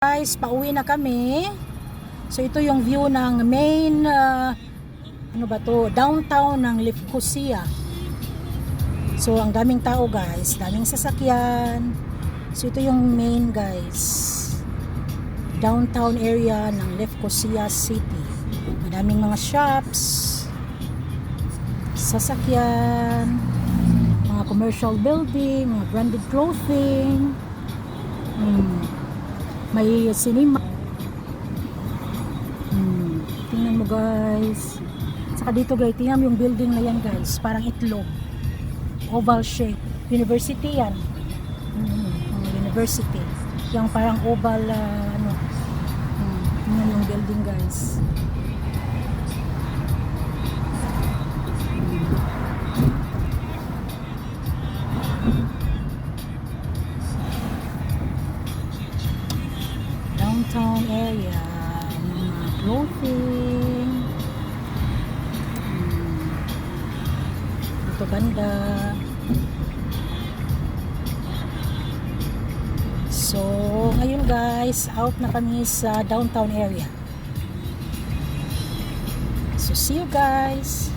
Guys, pauwi na kami. So ito yung view ng main ano ba to, downtown ng Lefkosia. So ang daming tao guys, daming sasakyan. So ito yung main guys, downtown area ng Lefkosia City. Madaming mga shops, sasakyan, mga commercial building, mga branded clothing. May cinema. Tingnan mo guys. Saka dito guys, tingnan mo yung building na yan guys. Parang itlog. Oval shape. University yan. University. Yung parang oval ano. Tingnan yung building guys. Downtown area, mga clothing, ito banda. So ngayon guys, out na kami sa downtown area. So see you guys.